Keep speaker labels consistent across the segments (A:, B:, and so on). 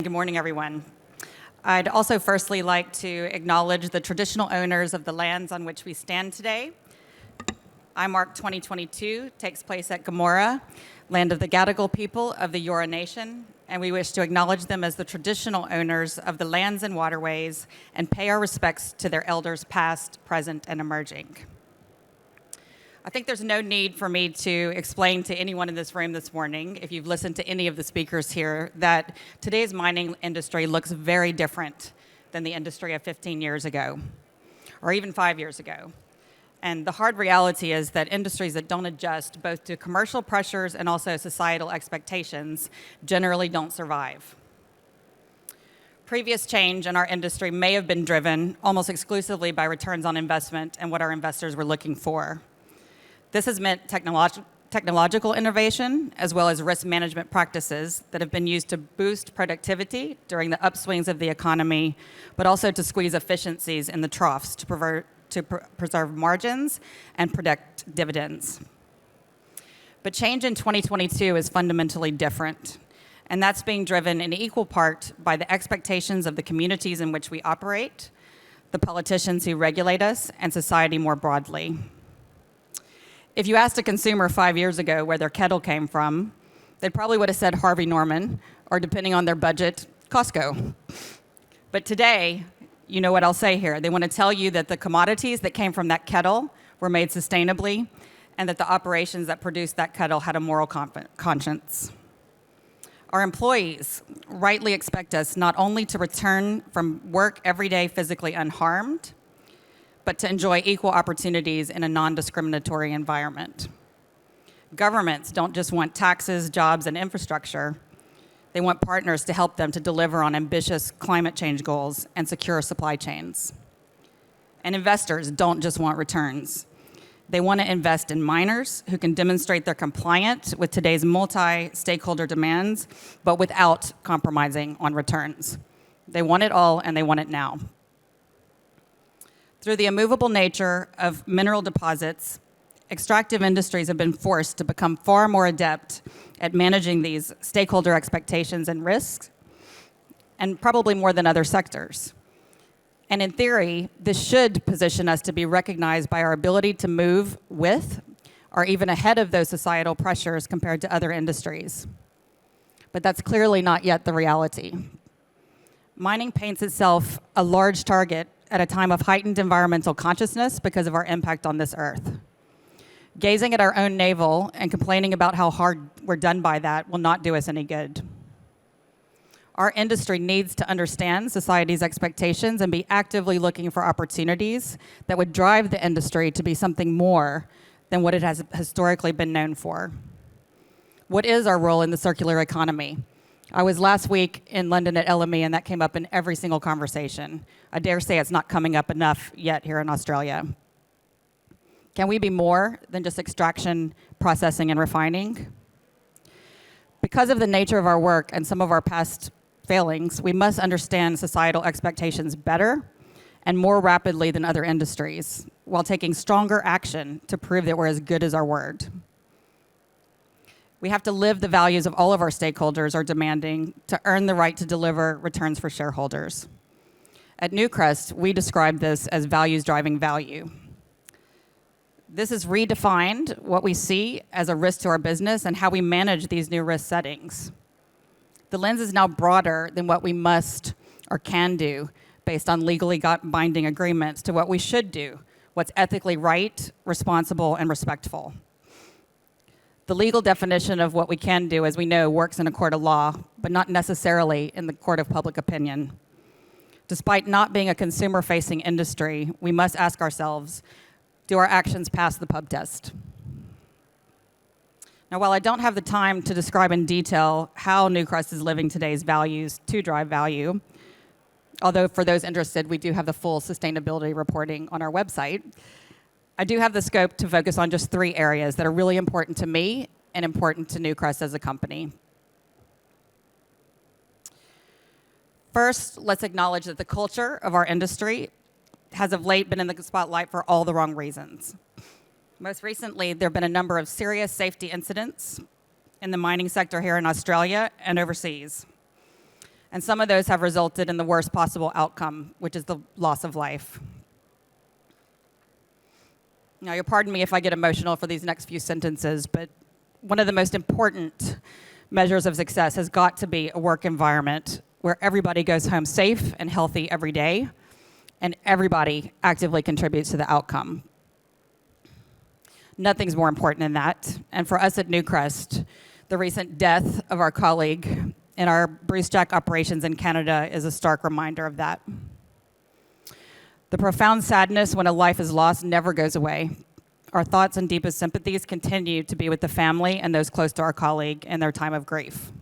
A: Good morning, everyone. I'd also firstly like to acknowledge the traditional owners of the lands on which we stand today. IMARC 2022 takes place at Gomorrah, land of the Gadigal people of the Eora Nation, and we wish to acknowledge them as the traditional owners of the lands and waterways and pay our respects to their elders past, present, and emerging. I think there's no need for me to explain to anyone in this room this morning, if you've listened to any of the speakers here, that today's mining industry looks very different than the industry of 15 years ago, or even 5 years ago. And the hard reality is that industries that don't adjust both to commercial pressures and also societal expectations generally don't survive. Previous change in our industry may have been driven almost exclusively by returns on investment and what our investors were looking for. This has meant technological innovation as well as risk management practices that have been used to boost productivity during the upswings of the economy, but also to squeeze efficiencies in the troughs to preserve margins and protect dividends. But change in 2022 is fundamentally different, and that's being driven in equal part by the expectations of the communities in which we operate, the politicians who regulate us, and society more broadly. If you asked a consumer 5 years ago where their kettle came from, they probably would have said Harvey Norman, or depending on their budget, Costco. But today, you know what I'll say here. They want to tell you that the commodities that came from that kettle were made sustainably, and that the operations that produced that kettle had a moral conscience. Our employees rightly expect us not only to return from work every day physically unharmed, but to enjoy equal opportunities in a non-discriminatory environment. Governments don't just want taxes, jobs, and infrastructure. They want partners to help them to deliver on ambitious climate change goals and secure supply chains. And investors don't just want returns. They want to invest in miners who can demonstrate they're compliant with today's multi-stakeholder demands, but without compromising on returns. They want it all, and they want it now. Through the immovable nature of mineral deposits, extractive industries have been forced to become far more adept at managing these stakeholder expectations and risks, and probably more than other sectors. And in theory, this should position us to be recognized by our ability to move with or even ahead of those societal pressures compared to other industries. But that's clearly not yet the reality. Mining paints itself a large target at a time of heightened environmental consciousness because of our impact on this earth. Gazing at our own navel and complaining about how hard we're done by that will not do us any good. Our industry needs to understand society's expectations and be actively looking for opportunities that would drive the industry to be something more than what it has historically been known for. What is our role in the circular economy? I was last week in London at LME, and that came up in every single conversation. I dare say it's not coming up enough yet here in Australia. Can we be more than just extraction, processing, and refining? Because of the nature of our work and some of our past failings, we must understand societal expectations better and more rapidly than other industries, while taking stronger action to prove that we're as good as our word. We have to live the values of all of our stakeholders are demanding to earn the right to deliver returns for shareholders. At Newcrest, we describe this as values driving value. This has redefined what we see as a risk to our business and how we manage these new risk settings. The lens is now broader than what we must or can do based on legally binding agreements to what we should do, what's ethically right, responsible, and respectful. The legal definition of what we can do, as we know, works in a court of law, but not necessarily in the court of public opinion. Despite not being a consumer-facing industry, we must ask ourselves, do our actions pass the pub test? Now, while I don't have the time to describe in detail how Newcrest is living today's values to drive value, although for those interested, we do have the full sustainability reporting on our website, I do have the scope to focus on just 3 areas that are really important to me and important to Newcrest as a company. First, let's acknowledge that the culture of our industry has of late been in the spotlight for all the wrong reasons. Most recently, there have been a number of serious safety incidents in the mining sector here in Australia and overseas. And some of those have resulted in the worst possible outcome, which is the loss of life. Now, you'll pardon me if I get emotional for these next few sentences, but one of the most important measures of success has got to be a work environment where everybody goes home safe and healthy every day, and everybody actively contributes to the outcome. Nothing's more important than that. And for us at Newcrest, the recent death of our colleague in our Bruce Jack operations in Canada is a stark reminder of that. The profound sadness when a life is lost never goes away. Our thoughts and deepest sympathies continue to be with the family and those close to our colleague in their time of grief.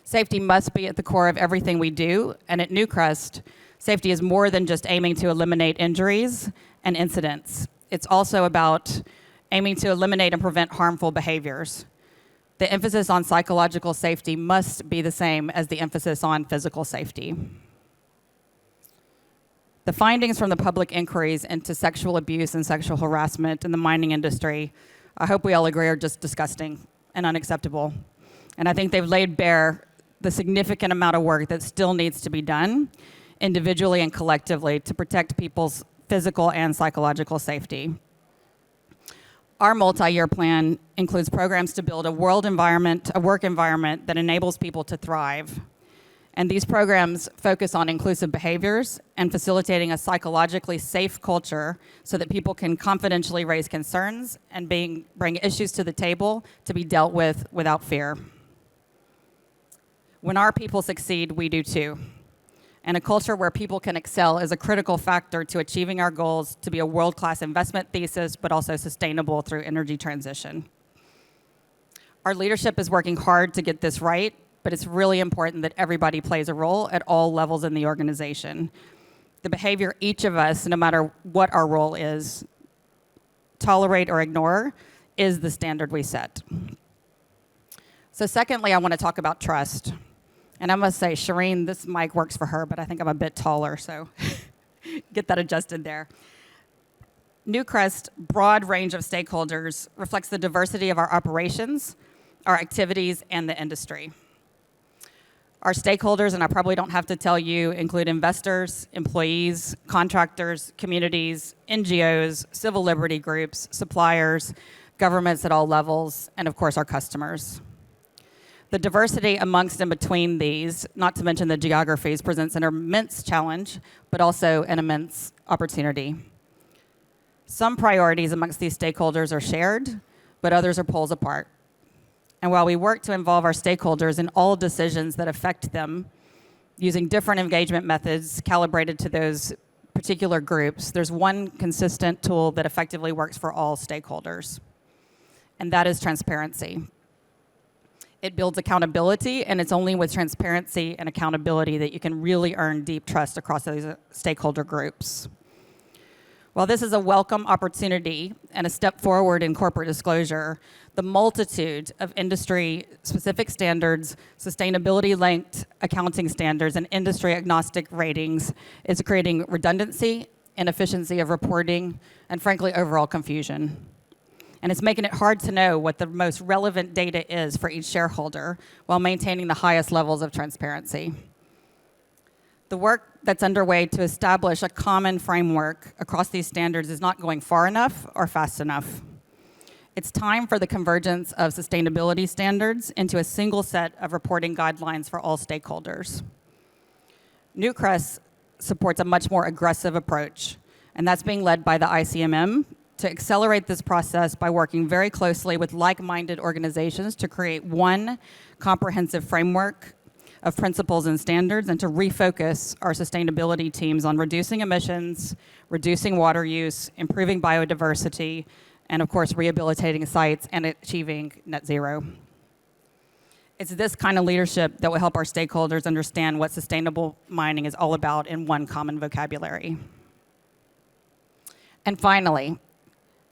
A: Safety must be at the core of everything we do, and at Newcrest, safety is more than just aiming to eliminate injuries and incidents. It's also about aiming to eliminate and prevent harmful behaviors. The emphasis on psychological safety must be the same as the emphasis on physical safety. The findings from the public inquiries into sexual abuse and sexual harassment in the mining industry, I hope we all agree, are just disgusting and unacceptable. And I think they've laid bare the significant amount of work that still needs to be done individually and collectively to protect people's physical and psychological safety. Our multi-year plan includes programs to build a work environment that enables people to thrive. And these programs focus on inclusive behaviors and facilitating a psychologically safe culture so that people can confidentially raise concerns and bring issues to the table to be dealt with without fear. When our people succeed, we do too. And a culture where people can excel is a critical factor to achieving our goals to be a world-class investment thesis, but also sustainable through energy transition. Our leadership is working hard to get this right, but it's really important that everybody plays a role at all levels in the organization. The behavior each of us, no matter what our role is, tolerate or ignore, is the standard we set. So secondly, I want to talk about trust. And I must say, Shireen, this mic works for her, but I think I'm a bit taller, so get that adjusted there. Newcrest's broad range of stakeholders reflects the diversity of our operations, our activities, and the industry. Our stakeholders, and I probably don't have to tell you, include investors, employees, contractors, communities, NGOs, civil liberty groups, suppliers, governments at all levels, and of course our customers. The diversity amongst and between these, not to mention the geographies, presents an immense challenge, but also an immense opportunity. Some priorities amongst these stakeholders are shared, but others are poles apart. And while we work to involve our stakeholders in all decisions that affect them, using different engagement methods calibrated to those particular groups, there's one consistent tool that effectively works for all stakeholders, and that is transparency. It builds accountability, and it's only with transparency and accountability that you can really earn deep trust across those stakeholder groups. While this is a welcome opportunity and a step forward in corporate disclosure, the multitude of industry-specific standards, sustainability-linked accounting standards, and industry-agnostic ratings is creating redundancy, inefficiency of reporting, and frankly, overall confusion. And it's making it hard to know what the most relevant data is for each shareholder while maintaining the highest levels of transparency. The work that's underway to establish a common framework across these standards is not going far enough or fast enough. It's time for the convergence of sustainability standards into a single set of reporting guidelines for all stakeholders. Newcrest supports a much more aggressive approach, and that's being led by the ICMM to accelerate this process by working very closely with like-minded organizations to create one comprehensive framework of principles and standards and to refocus our sustainability teams on reducing emissions, reducing water use, improving biodiversity, and of course, rehabilitating sites and achieving net zero. It's this kind of leadership that will help our stakeholders understand what sustainable mining is all about in one common vocabulary. And finally,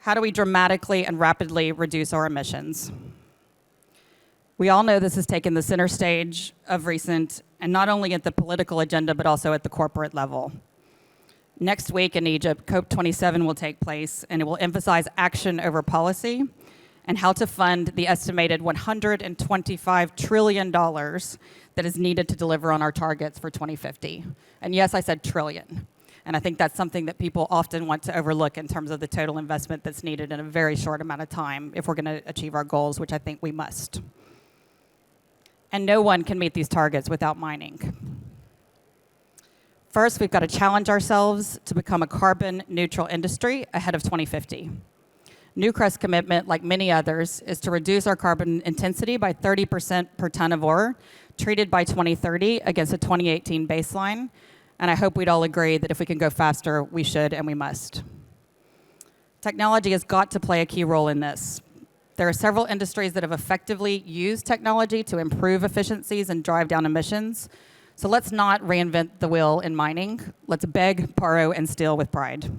A: how do we dramatically and rapidly reduce our emissions? We all know this has taken the center stage of recent, and not only at the political agenda, but also at the corporate level. Next week in Egypt, COP27 will take place, and it will emphasize action over policy and how to fund the estimated $125 trillion that is needed to deliver on our targets for 2050. And yes, I said trillion. And I think that's something that people often want to overlook in terms of the total investment that's needed in a very short amount of time if we're going to achieve our goals, which I think we must. And no one can meet these targets without mining. First, we've got to challenge ourselves to become a carbon neutral industry ahead of 2050. Newcrest's commitment, like many others, is to reduce our carbon intensity by 30% per ton of ore treated by 2030 against a 2018 baseline. And I hope we'd all agree that if we can go faster, we should and we must. Technology has got to play a key role in this. There are several industries that have effectively used technology to improve efficiencies and drive down emissions. So let's not reinvent the wheel in mining. Let's beg, borrow, and steal with pride.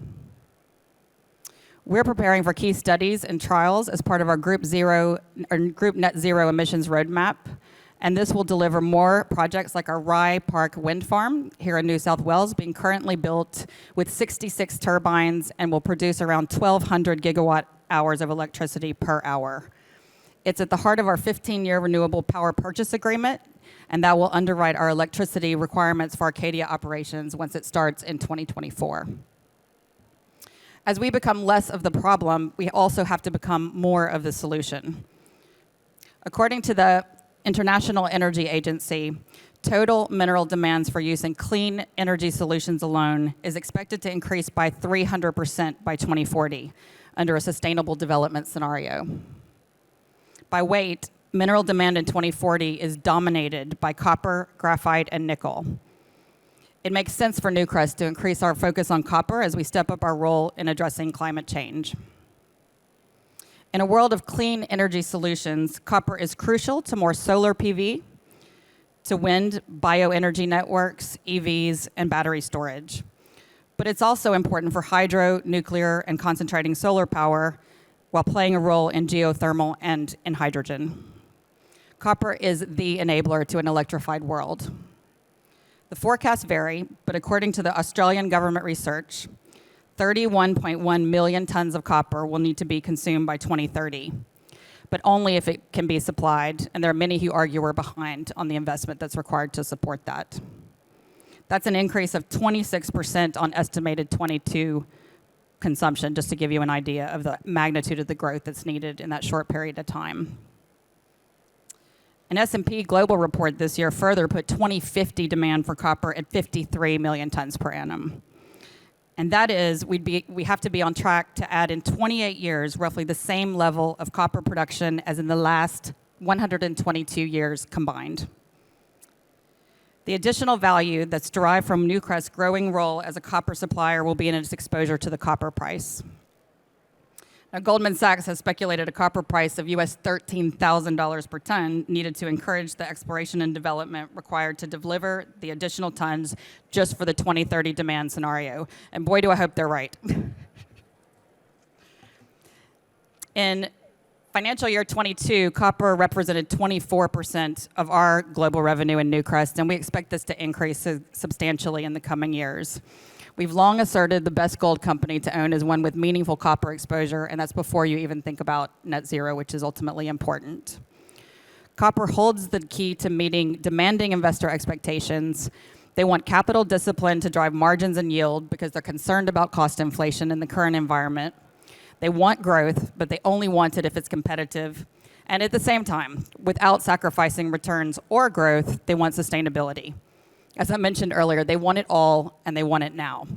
A: We're preparing for key studies and trials as part of our Group Net Zero Emissions Roadmap. And this will deliver more projects like our Rye Park Wind Farm here in New South Wales, being currently built with 66 turbines and will produce around 1,200 gigawatt hours of electricity per hour. It's at the heart of our 15-year renewable power purchase agreement, and that will underwrite our electricity requirements for Arcadia operations once it starts in 2024. As we become less of the problem, we also have to become more of the solution. According to the International Energy Agency, total mineral demands for use in clean energy solutions alone is expected to increase by 300% by 2040 under a sustainable development scenario. By weight, mineral demand in 2040 is dominated by copper, graphite, and nickel. It makes sense for Newcrest to increase our focus on copper as we step up our role in addressing climate change. In a world of clean energy solutions, copper is crucial to more solar PV, to wind, bioenergy networks, EVs, and battery storage. But it's also important for hydro, nuclear, and concentrating solar power while playing a role in geothermal and in hydrogen. Copper is the enabler to an electrified world. The forecasts vary, but according to the Australian government research, 31.1 million tons of copper will need to be consumed by 2030, but only if it can be supplied, and there are many who argue we're behind on the investment that's required to support that. That's an increase of 26% on estimated 22 consumption, just to give you an idea of the magnitude of the growth that's needed in that short period of time. An S&P Global report this year further put 2050 demand for copper at 53 million tons per annum. And that is, we have to be on track to add in 28 years roughly the same level of copper production as in the last 122 years combined. The additional value that's derived from Newcrest's growing role as a copper supplier will be in its exposure to the copper price. Now, Goldman Sachs has speculated a copper price of US $13,000 per ton needed to encourage the exploration and development required to deliver the additional tons just for the 2030 demand scenario. And boy, do I hope they're right. In financial year 22, copper represented 24% of our global revenue in Newcrest, and we expect this to increase substantially in the coming years. We've long asserted the best gold company to own is one with meaningful copper exposure, and that's before you even think about net zero, which is ultimately important. Copper holds the key to meeting demanding investor expectations. They want capital discipline to drive margins and yield because they're concerned about cost inflation in the current environment. They want growth, but they only want it if it's competitive. And at the same time, without sacrificing returns or growth, they want sustainability. As I mentioned earlier, they want it all, and they want it now.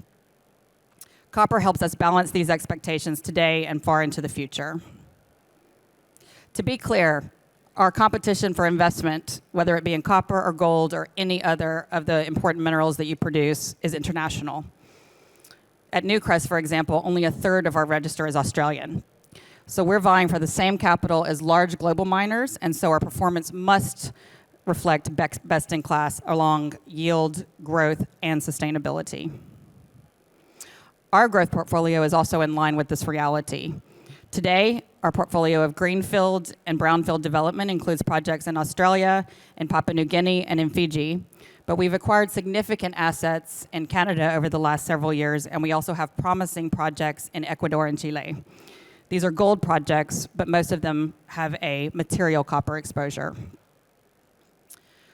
A: Copper helps us balance these expectations today and far into the future. To be clear, our competition for investment, whether it be in copper or gold or any other of the important minerals that you produce, is international. At Newcrest, for example, only a third of our register is Australian. So we're vying for the same capital as large global miners, and so our performance must reflect best in class along yield, growth, and sustainability. Our growth portfolio is also in line with this reality. Today, our portfolio of greenfield and brownfield development includes projects in Australia, in Papua New Guinea, and in Fiji. But we've acquired significant assets in Canada over the last several years, and we also have promising projects in Ecuador and Chile. These are gold projects, but most of them have a material copper exposure.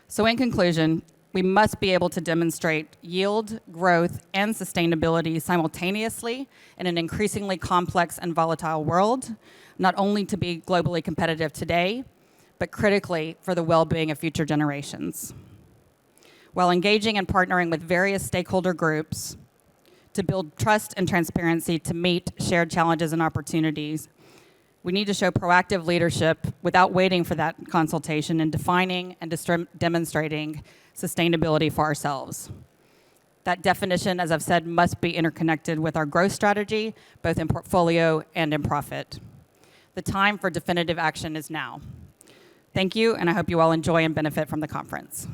A: So in conclusion, we must be able to demonstrate yield, growth, and sustainability simultaneously in an increasingly complex and volatile world, not only to be globally competitive today, but critically for the well-being of future generations. While engaging and partnering with various stakeholder groups to build trust and transparency to meet shared challenges and opportunities, we need to show proactive leadership without waiting for that consultation in defining and demonstrating sustainability for ourselves. That definition, as I've said, must be interconnected with our growth strategy, both in portfolio and in profit. The time for definitive action is now. Thank you, and I hope you all enjoy and benefit from the conference.